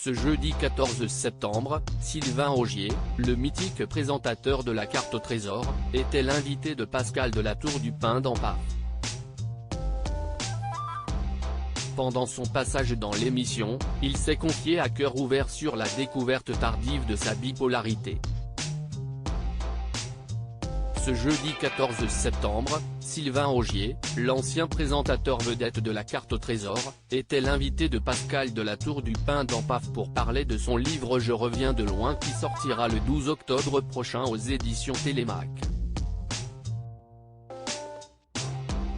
Ce jeudi 14 septembre, Sylvain Augier, le mythique présentateur de la carte au trésor, était l'invité de Pascal de la Tour du Pin dans PAF. Pendant son passage dans l'émission, il s'est confié à cœur ouvert sur la découverte tardive de sa bipolarité. Ce jeudi 14 septembre, Sylvain Augier, l'ancien présentateur vedette de la carte au trésor, était l'invité de Pascal de la Tour du Pin dans PAF pour parler de son livre Je reviens de loin qui sortira le 12 octobre prochain aux éditions Télémac.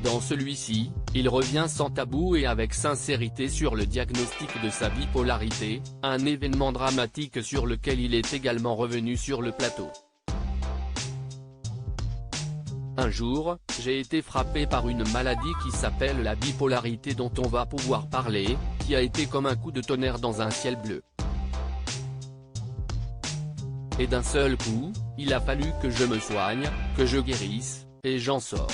Dans celui-ci, il revient sans tabou et avec sincérité sur le diagnostic de sa bipolarité, un événement dramatique sur lequel il est également revenu sur le plateau. Un jour, j'ai été frappé par une maladie qui s'appelle la bipolarité dont on va pouvoir parler, qui a été comme un coup de tonnerre dans un ciel bleu. Et d'un seul coup, il a fallu que je me soigne, que je guérisse, et j'en sors.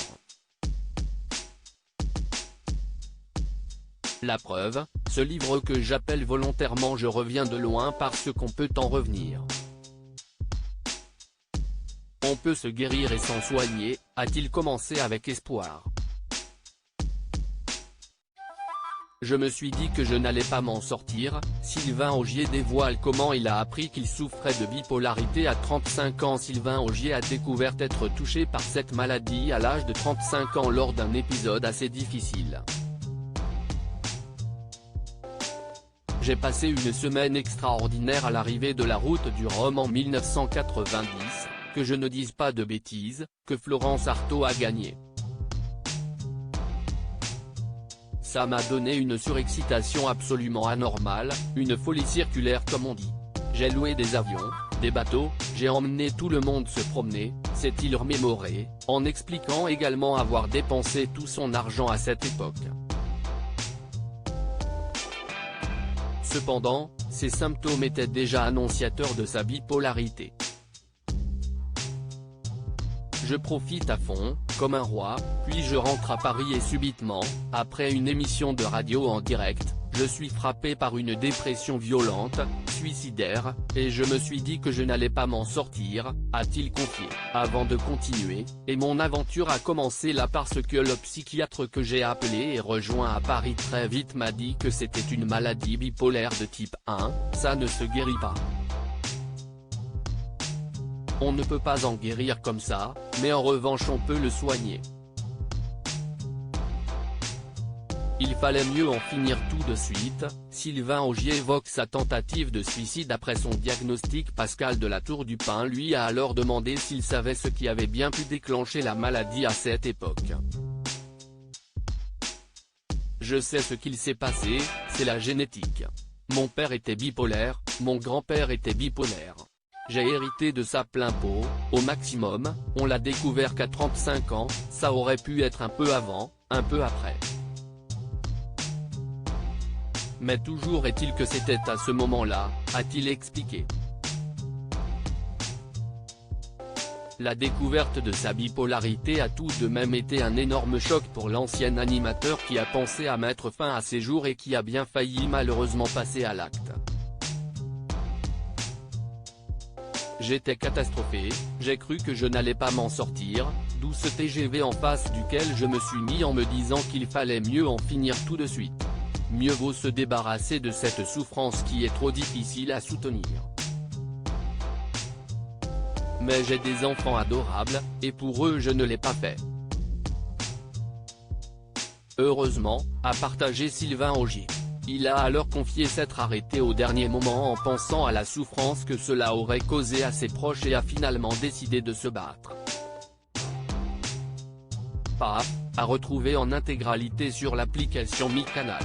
La preuve, ce livre que j'appelle volontairement Je reviens de loin parce qu'on peut en revenir. On peut se guérir et s'en soigner, a-t-il commencé avec espoir. Je me suis dit que je n'allais pas m'en sortir. Sylvain Augier dévoile comment il a appris qu'il souffrait de bipolarité à 35 ans. Sylvain Augier a découvert être touché par cette maladie à l'âge de 35 ans lors d'un épisode assez difficile. J'ai passé une semaine extraordinaire à l'arrivée de La Route du Rhum en 1990, que je ne dise pas de bêtises, que Florence Artaud a gagné. Ça m'a donné une surexcitation absolument anormale, une folie circulaire comme on dit. J'ai loué des avions, des bateaux, j'ai emmené tout le monde se promener, s'est-il remémoré, en expliquant également avoir dépensé tout son argent à cette époque. Cependant, ces symptômes étaient déjà annonciateurs de sa bipolarité. Je profite à fond, comme un roi, puis je rentre à Paris et subitement, après une émission de radio en direct, je suis frappé par une dépression violente, suicidaire, et je me suis dit que je n'allais pas m'en sortir, a-t-il confié. Avant de continuer, et mon aventure a commencé là parce que le psychiatre que j'ai appelé et rejoint à Paris très vite m'a dit que c'était une maladie bipolaire de type 1, ça ne se guérit pas. On ne peut pas en guérir comme ça, mais en revanche on peut le soigner. Il fallait mieux en finir tout de suite. Sylvain Augier évoque sa tentative de suicide après son diagnostic. Pascal de la Tour du Pin lui a alors demandé s'il savait ce qui avait bien pu déclencher la maladie à cette époque. Je sais ce qu'il s'est passé, c'est la génétique. Mon père était bipolaire, mon grand-père était bipolaire. J'ai hérité de ça plein pot, au maximum, on l'a découvert qu'à 35 ans, ça aurait pu être un peu avant, un peu après. Mais toujours est-il que c'était à ce moment-là, a-t-il expliqué. La découverte de sa bipolarité a tout de même été un énorme choc pour l'ancien animateur qui a pensé à mettre fin à ses jours et qui a bien failli malheureusement passer à l'acte. J'étais catastrophé, j'ai cru que je n'allais pas m'en sortir, d'où ce TGV en face duquel je me suis mis en me disant qu'il fallait mieux en finir tout de suite. Mieux vaut se débarrasser de cette souffrance qui est trop difficile à soutenir. Mais j'ai des enfants adorables, et pour eux je ne l'ai pas fait. Heureusement, a partagé Sylvain Augier. Il a alors confié s'être arrêté au dernier moment en pensant à la souffrance que cela aurait causé à ses proches et a finalement décidé de se battre. PAF, à retrouver en intégralité sur l'application Mi Canal.